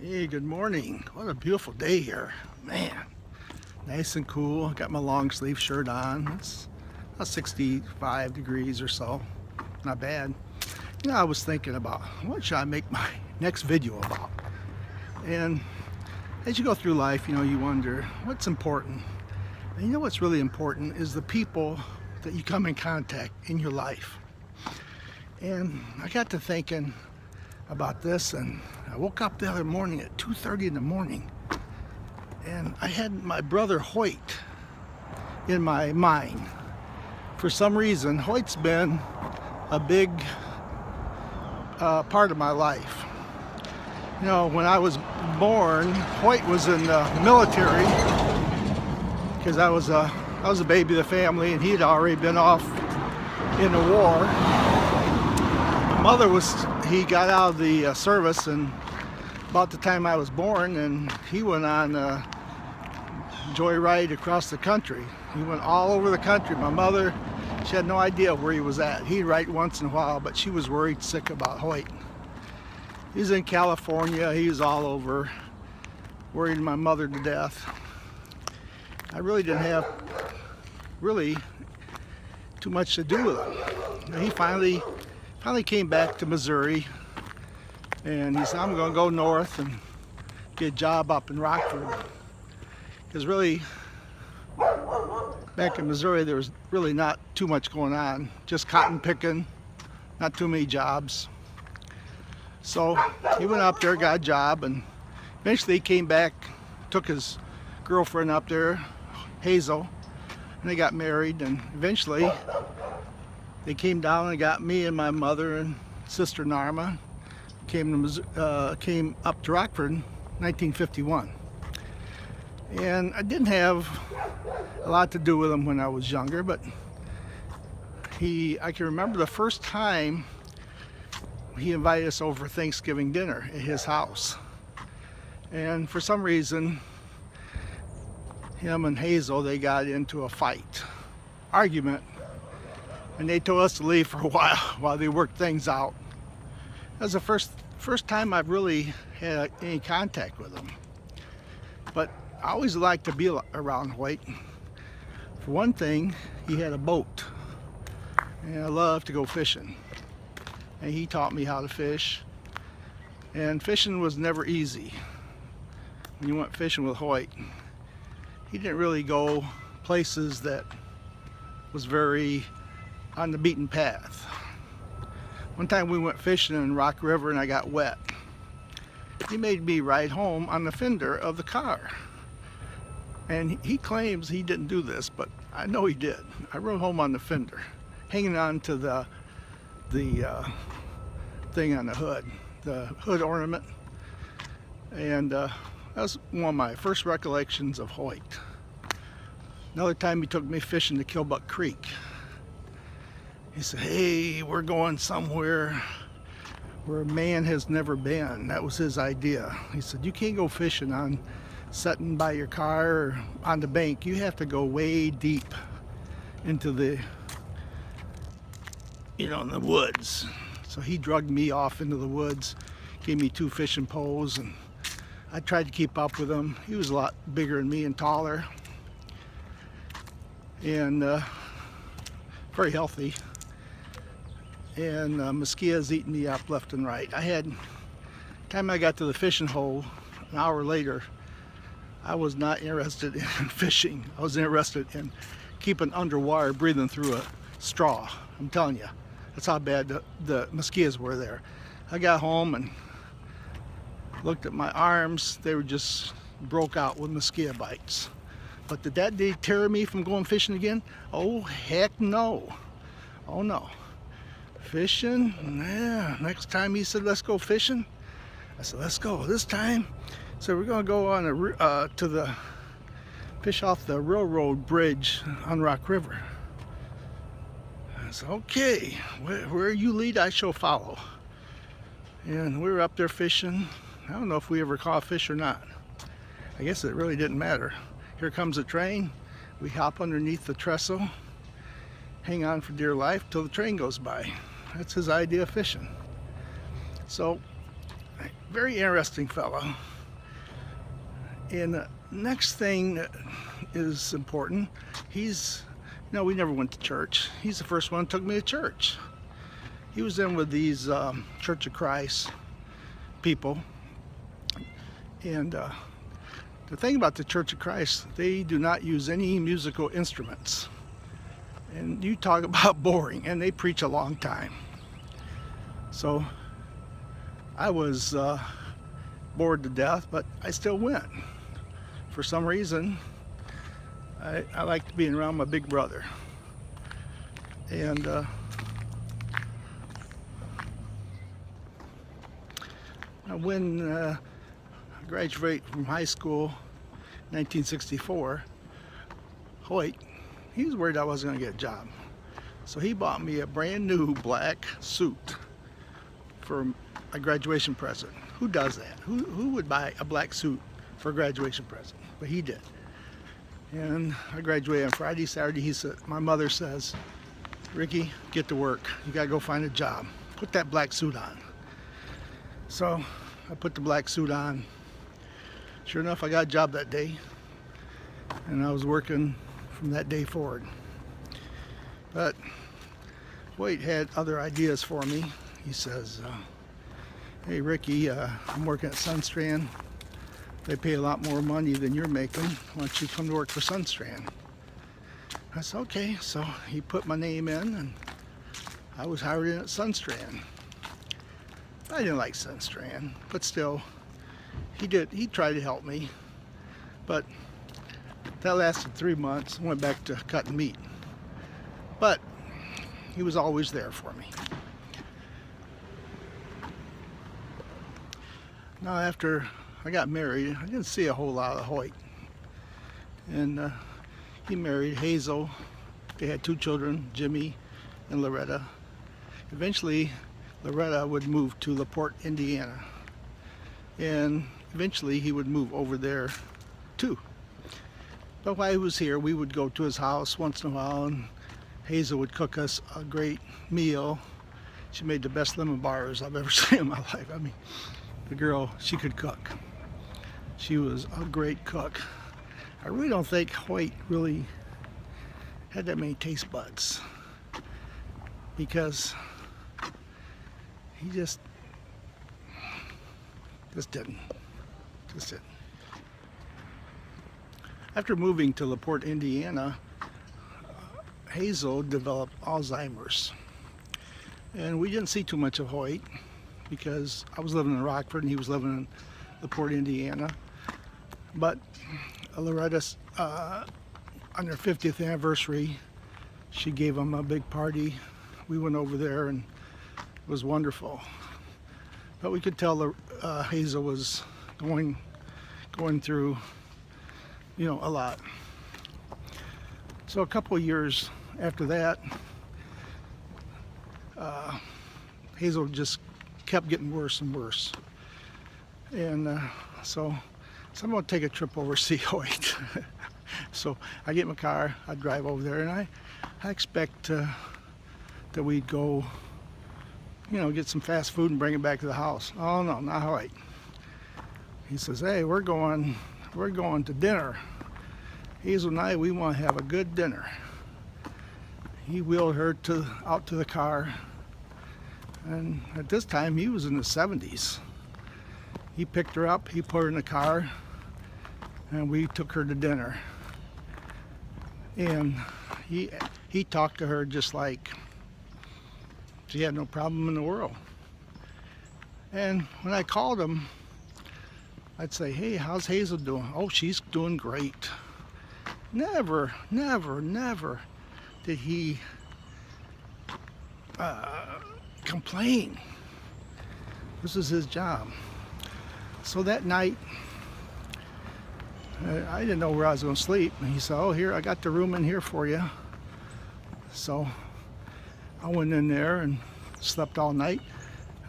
Hey, good morning. What a beautiful day here. Man, nice and cool. Got my long sleeve shirt on. It's about 65 degrees or so. Not bad. I was thinking about what should I make my next video about? And as you go through life, you wonder what's important. And what's really important is the people that you come in contact in your life. And I got to thinking about this, and I woke up the other morning at 2:30 in the morning, and I had my brother Hoyt in my mind. For some reason, Hoyt's been a big part of my life. When I was born, Hoyt was in the military because I was a baby of the family, and he had already been off in the war. My mother he got out of the service and about the time I was born, and he went on a joyride across the country. He went all over the country. My mother, she had no idea where he was at. He'd write once in a while, but she was worried sick about Hoyt. He was in California. He was all over, worried my mother to death. I really didn't have too much to do with him. He finally came back to Missouri, and he said, I'm going to go north and get a job up in Rockford. Because really, back in Missouri, there was really not too much going on. Just cotton picking, not too many jobs. So he went up there, got a job, and eventually he came back, took his girlfriend up there, Hazel, and they got married, and eventually they came down and got me and my mother and sister Narma. Came up to Rockford in 1951. And I didn't have a lot to do with him when I was younger, but I can remember the first time he invited us over for Thanksgiving dinner at his house. And for some reason, him and Hazel, they got into a argument, and they told us to leave for a while they worked things out. That was the first time I've really had any contact with him. But I always liked to be around Hoyt. For one thing, he had a boat, and I loved to go fishing. And he taught me how to fish. And fishing was never easy. When you went fishing with Hoyt, he didn't really go places that was very on the beaten path. One time we went fishing in Rock River and I got wet. He made me ride home on the fender of the car. And he claims he didn't do this, but I know he did. I rode home on the fender, hanging on to the thing on the hood ornament. And that was one of my first recollections of Hoyt. Another time he took me fishing to Killbuck Creek. He said, hey, we're going somewhere where man has never been. That was his idea. He said, you can't go fishing sitting by your car or on the bank. You have to go way deep into the woods. So he drugged me off into the woods, gave me 2 fishing poles, and I tried to keep up with him. He was a lot bigger than me and taller, and very healthy. And mosquitoes eating me up left and right. Time I got to the fishing hole, an hour later, I was not interested in fishing. I was interested in keeping underwater, breathing through a straw. I'm telling you, that's how bad the mosquitoes were there. I got home and looked at my arms. They were just broke out with mosquito bites. But did that deter me from going fishing again? Oh, heck no. Oh no. Fishing? Yeah. Next time he said, let's go fishing. I said, let's go. This time, so we're going to go on fish off the railroad bridge on Rock River. I said, okay, where you lead, I shall follow. And we were up there fishing. I don't know if we ever caught fish or not. I guess it really didn't matter. Here comes a train. We hop underneath the trestle, hang on for dear life till the train goes by. That's his idea of fishing. So very interesting fellow. And the next thing that is important, we never went to church. He's the first one that took me to church. He was in with these Church of Christ people. And the thing about the Church of Christ, they do not use any musical instruments. And you talk about boring, and they preach a long time. So I was bored to death, but I still went. For some reason, I liked being around my big brother. And when I graduated from high school, 1964, Hoyt, he was worried I wasn't going to get a job. So he bought me a brand new black suit for a graduation present. Who does that? Who would buy a black suit for a graduation present? But he did. And I graduated on Friday, Saturday. My mother says, Ricky, get to work. You got to go find a job. Put that black suit on. So I put the black suit on. Sure enough, I got a job that day. And I was working from that day forward. But Hoyt had other ideas for me. He says, hey Ricky, I'm working at Sunstrand. They pay a lot more money than you're making. Why don't you come to work for Sunstrand? I said, okay. So he put my name in and I was hired in at Sunstrand. I didn't like Sunstrand, but still, he tried to help me. But that lasted 3 months. I went back to cutting meat. But he was always there for me. Now after I got married, I didn't see a whole lot of Hoyt. And he married Hazel. They had 2 children, Jimmy and Loretta. Eventually, Loretta would move to LaPorte, Indiana. And eventually he would move over there too. But while he was here, we would go to his house once in a while, and Hazel would cook us a great meal. She made the best lemon bars I've ever seen in my life. I mean, the girl, she could cook. She was a great cook. I really don't think Hoyt really had that many taste buds, because he just didn't. After moving to LaPorte, Indiana, Hazel developed Alzheimer's. And we didn't see too much of Hoyt because I was living in Rockford and he was living in LaPorte, Indiana. But Loretta, on their 50th anniversary, she gave him a big party. We went over there and it was wonderful. But we could tell Hazel was going through, a lot. So a couple of years after that, Hazel just kept getting worse and worse. And so I'm going to take a trip over to see Hoyt. So I get in my car, I drive over there, and I expect that we'd go, get some fast food and bring it back to the house. Oh no, not Hoyt. He says, hey, we're going to dinner. Hazel and I, we want to have a good dinner. He wheeled her out to the car, and at this time he was in the 70s. He picked her up, he put her in the car, and we took her to dinner. And he talked to her just like she had no problem in the world. And when I called him, I'd say, hey, how's Hazel doing? Oh, she's doing great. Never did he complain. This is his job. So that night, I didn't know where I was going to sleep. And he said, oh, here, I got the room in here for you. So I went in there and slept all night.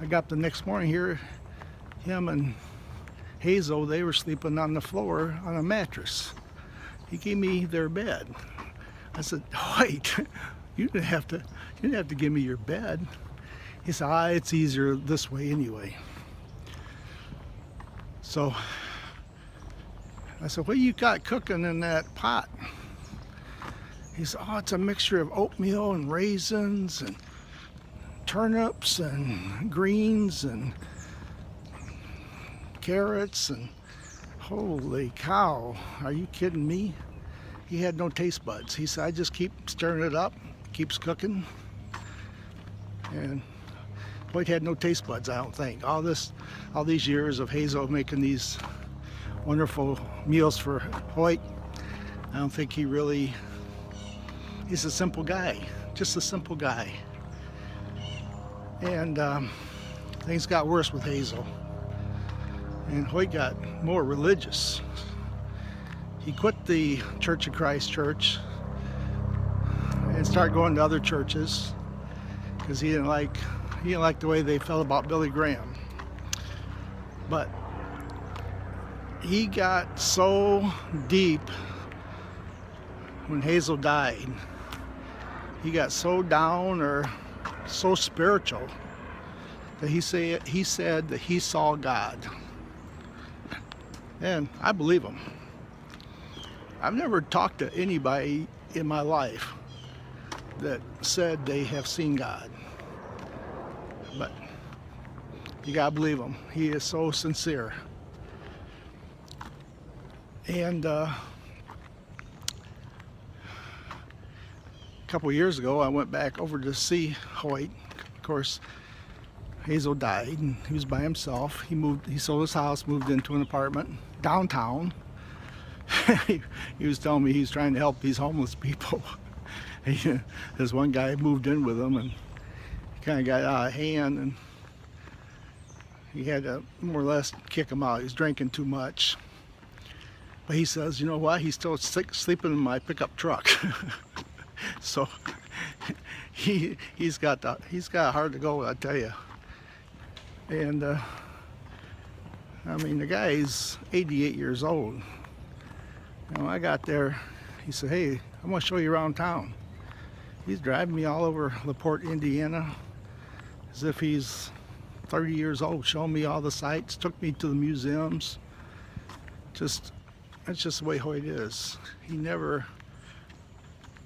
I got up the next morning here, him and Hazel, they were sleeping on the floor on a mattress. He gave me their bed. I said, wait, you didn't have to give me your bed. He said, it's easier this way anyway. So I said, what you got cooking in that pot? He said, oh, it's a mixture of oatmeal and raisins and turnips and greens and carrots. And holy cow, are you kidding me? He had no taste buds. He said, I just keep stirring it up, keeps cooking. And Hoyt had no taste buds, I don't think. All these years of Hazel making these wonderful meals for Hoyt, I don't think he really, he's a simple guy, just a simple guy. And things got worse with Hazel. And Hoyt got more religious. He quit the Church of Christ church and started going to other churches because he didn't like the way they felt about Billy Graham. But he got so deep when Hazel died. He got so down or so spiritual that he said that he saw God. And I believe him. I've never talked to anybody in my life that said they have seen God. But you gotta believe him. He is so sincere. And a couple years ago, I went back over to see Hoyt. Of course, Hazel died, and he was by himself. He sold his house, moved into an apartment downtown. He was telling me he's trying to help these homeless people. This one guy moved in with him, and he kind of got out of hand, and he had to more or less kick him out. He was drinking too much. But he says, you know what? He's still sleeping in my pickup truck. So he's got hard to go, I tell you. And I mean, the guy's 88 years old. When I got there, he said, hey, I'm going to show you around town. He's driving me all over LaPorte, Indiana, as if he's 30 years old, showing me all the sights, took me to the museums. That's just the way Hoyt is.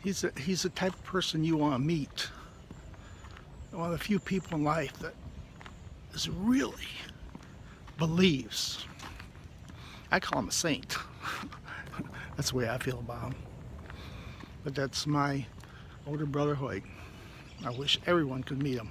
He's the type of person you want to meet. One of the few people in life that really believes. I call him a saint. That's the way I feel about him. But that's my older brother Hoyt. I wish everyone could meet him.